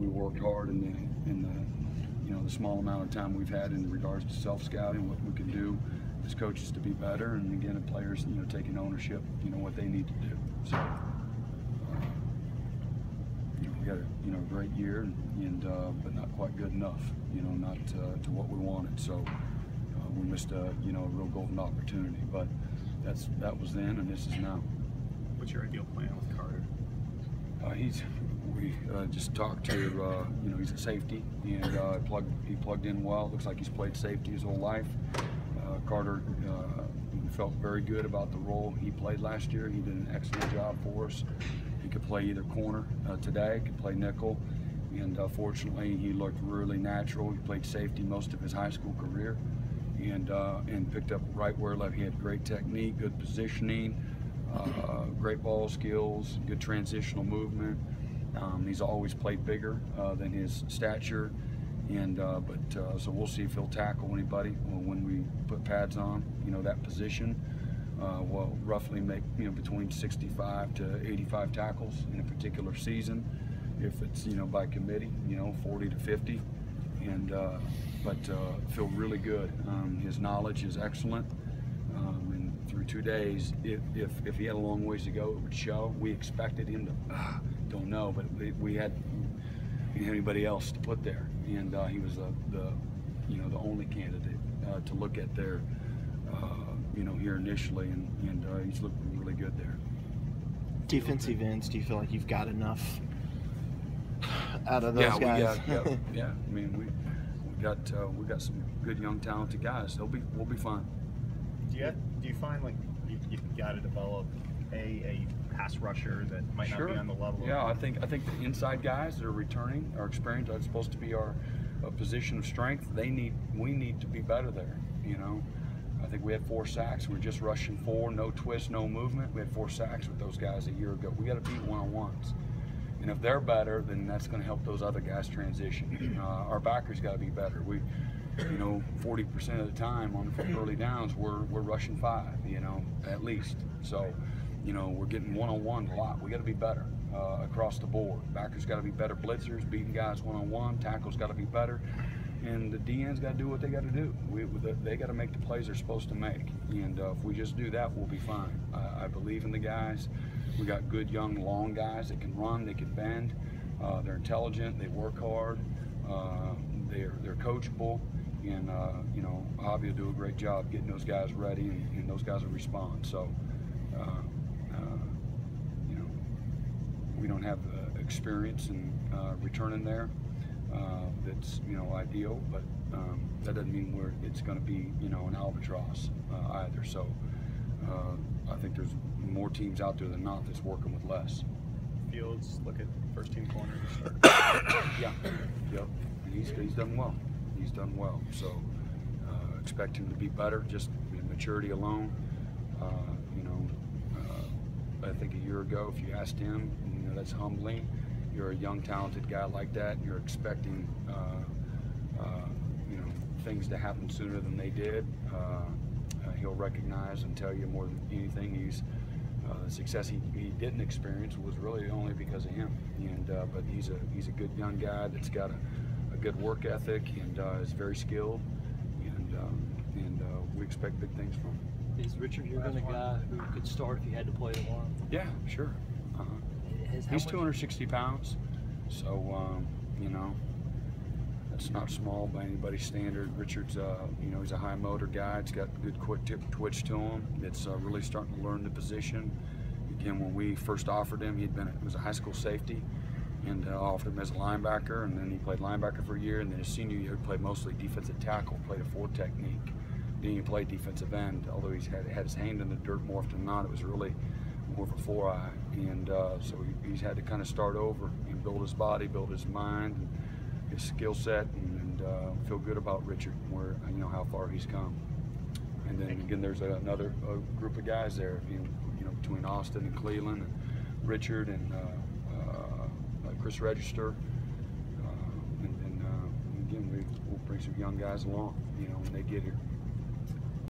we worked hard in the small amount of time we've had in regards to self-scouting, what we can do as coaches to be better, and again, the players, taking ownership, what they need to do. So, we had a great year, but not quite good enough, not to what we wanted. So we missed a real golden opportunity. But that was then, and this is now. What's your ideal plan with Carter? We just talked to, he's a safety, and he plugged in well. Looks like he's played safety his whole life. Carter felt very good about the role he played last year. He did an excellent job for us. He could play either corner today, could play nickel, and fortunately he looked really natural. He played safety most of his high school career, and picked up right where left. He had great technique, good positioning, great ball skills, good transitional movement. He's always played bigger than his stature, so we'll see if he'll tackle anybody when we put pads on. That position will roughly make between 65 to 85 tackles in a particular season. If it's by committee, 40 to 50, but feel really good. His knowledge is excellent. And through 2 days, if he had a long ways to go, it would show. We expected him to, don't know, but we had anybody else to put there, and he was the only candidate to look at there, here initially, and he's looking really good there. Defensive ends, do you feel like you've got enough out of those guys? Yeah. I mean, we got some good young talented guys. We'll be fine. Do you find like you got to develop a pass rusher that might not be on the level? Yeah, I think the inside guys that are returning are experienced. That's supposed to be our position of strength. We need to be better there. I think we had 4 sacks. We're just rushing 4, no twist, no movement. We had 4 sacks with those guys a year ago. We got to beat one-on-ones. And if they're better, then that's going to help those other guys transition. Our backers got to be better. 40% of the time on early downs, we're rushing 5, at least. So, we're getting one-on-one a lot. We got to be better across the board. Backers got to be better blitzers, beating guys one-on-one. Tackles got to be better, and the DNs got to do what they got to do. They got to make the plays they're supposed to make, and if we just do that, we'll be fine. I believe in the guys. We got good young long guys that can run, they can bend. They're intelligent. They work hard. They're coachable. And Javi will do a great job getting those guys ready, and those guys will respond. So, we don't have the experience in returning there that's ideal, but that doesn't mean it's going to be an albatross either. So, I think there's more teams out there than not that's working with less. Fields, look at first-team corner to start. Yeah. Yep. He's done well. He's done well, so expect him to be better, just in maturity alone. I think a year ago, if you asked him, that's humbling. You're a young, talented guy like that, and you're expecting, things to happen sooner than they did. He'll recognize and tell you more than anything, the success he didn't experience was really only because of him. But he's a good young guy that's got a good work ethic and is very skilled, and we expect big things from him. Is Richard your kind of guy who could start if you had to play tomorrow? Yeah, sure. He's 260 pounds, so that's not small by anybody's standard. Richard's he's a high motor guy. He's got good quick twitch to him. It's really starting to learn the position. Again, when we first offered him, he was a high school safety, and offered him as a linebacker, and then he played linebacker for a year, and then his senior year he played mostly defensive tackle, played a 4 technique. Then he played defensive end, although he's had his hand in the dirt more often than not. It was really more of a 4-eye, and so he's had to kind of start over and build his body, build his mind, and his skill set, and feel good about Richard, where how far he's come. And then again, there's another group of guys there, between Austin and Cleveland, and Richard and Chris Register, and again we'll bring some young guys along, when they get here.